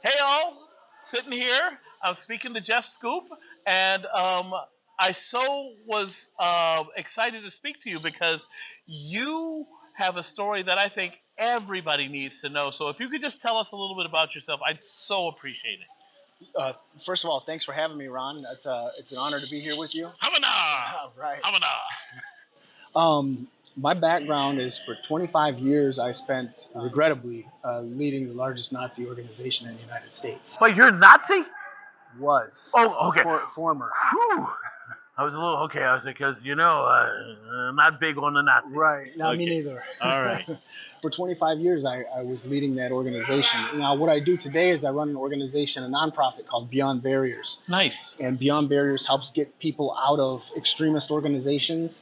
Hey all, sitting here, I'm speaking to Jeff Schoep, and I so was excited to speak to you because you have a story that I think everybody needs to know. So if you could just tell us a little bit about yourself, I'd so appreciate it. First of all, thanks for having me, Ron. It's an honor to be here with you. Havana, All right. Havana. Um, my background is for 25 years. I spent, regrettably, leading the largest Nazi organization in the United States. Wait, you're Nazi? Was. Oh, okay. Former. Whew. I was a little okay. I was like, because I'm not big on the Nazis. Right. Now, Okay. me neither. All right. For 25 years, I was leading that organization. Now, what I do today is I run an organization, a nonprofit called Beyond Barriers. Nice. And Beyond Barriers helps get people out of extremist organizations.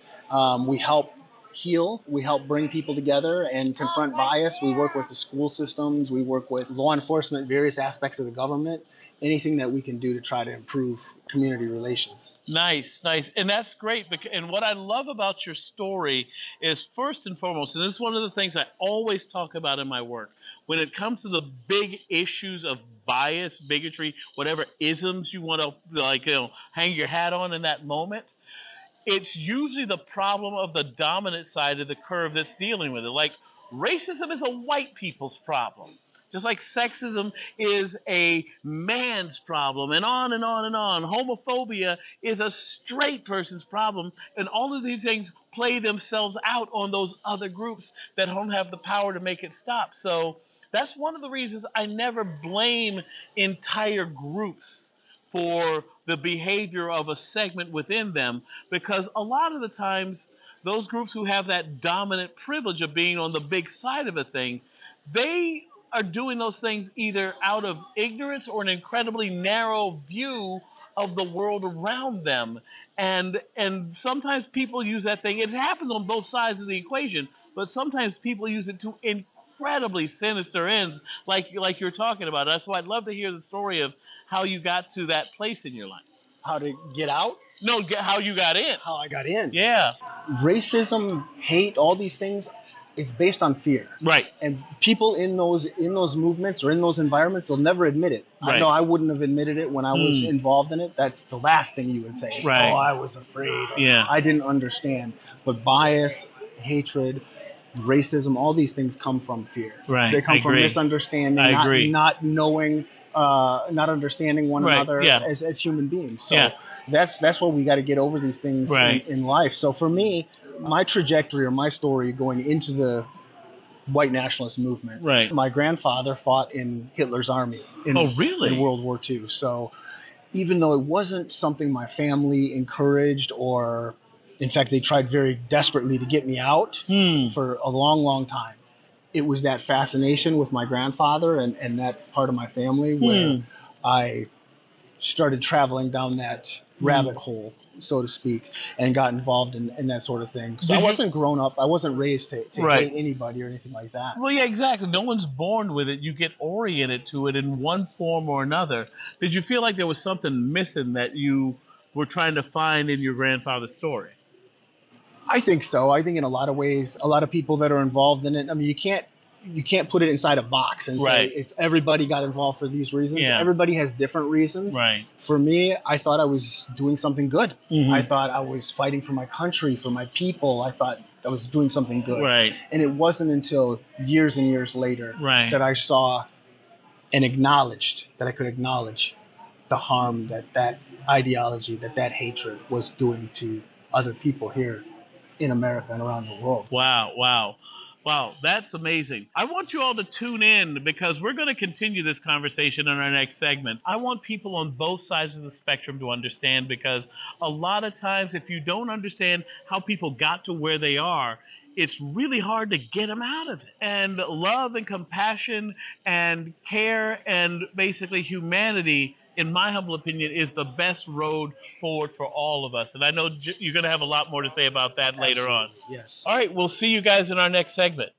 We help heal. We help bring people together and confront bias. We work with the school systems. We work with law enforcement, various aspects of the government, anything that we can do to try to improve community relations. Nice, nice. And that's great. And what I love about your story is, first and foremost, and this is one of the things I always talk about in my work, when it comes to the big issues of bias, bigotry, whatever isms you want to hang your hat on in that moment, it's usually the problem of the dominant side of the curve that's dealing with it. Like, racism is a white people's problem, just like sexism is a man's problem, and on and on and on. Homophobia is a straight person's problem, and all of these things play themselves out on those other groups that don't have the power to make it stop. So that's one of the reasons I never blame entire groups for the behavior of a segment within them, because a lot of the times those groups who have that dominant privilege of being on the big side of a thing, they are doing those things either out of ignorance or an incredibly narrow view of the world around them. And sometimes people use that thing. It happens on both sides of the equation, but sometimes people use it to incredibly sinister ends, like you're talking about. That's why I'd love to hear the story of how you got to that place in your life. How to get out? No, how you got in. How I got in. Yeah. Racism, hate, all these things, it's based on fear. Right. And people in those movements or in those environments, they'll never admit it. Right. I know I wouldn't have admitted it when I was involved in it. That's the last thing you would say. Is, right. Oh, I was afraid. Yeah. I didn't understand. But bias, hatred, racism, all these things come from fear. Right. They come from misunderstanding, not knowing, not understanding one another as human beings. So that's where we got to get over these things in life. So for me, my trajectory or my story going into the white nationalist movement, my grandfather fought in Hitler's army in World War II. So even though it wasn't something my family encouraged, or in fact they tried very desperately to get me out for a long, long time, it was that fascination with my grandfather and that part of my family where I started traveling down that rabbit hole, so to speak, and got involved in that sort of thing. So I wasn't grown up. I wasn't raised to hate anybody or anything like that. Well, yeah, exactly. No one's born with it. You get oriented to it in one form or another. Did you feel like there was something missing that you were trying to find in your grandfather's story? I think so. I think in a lot of ways, a lot of people that are involved in it, I mean, you can't put it inside a box and say it's everybody got involved for these reasons. Yeah. Everybody has different reasons. Right. For me, I thought I was doing something good. I thought I was fighting for my country, for my people. I thought I was doing something good. Right. And it wasn't until years and years later that I saw and acknowledged that I could acknowledge the harm that ideology, that hatred was doing to other people here in America and around the world. Wow, that's amazing. I want you all to tune in because we're going to continue this conversation in our next segment. I want people on both sides of the spectrum to understand, because a lot of times if you don't understand how people got to where they are, it's really hard to get them out of it. And love and compassion and care and basically humanity, in my humble opinion, is the best road forward for all of us. And I know you're going to have a lot more to say about that later on. Yes. All right, we'll see you guys in our next segment.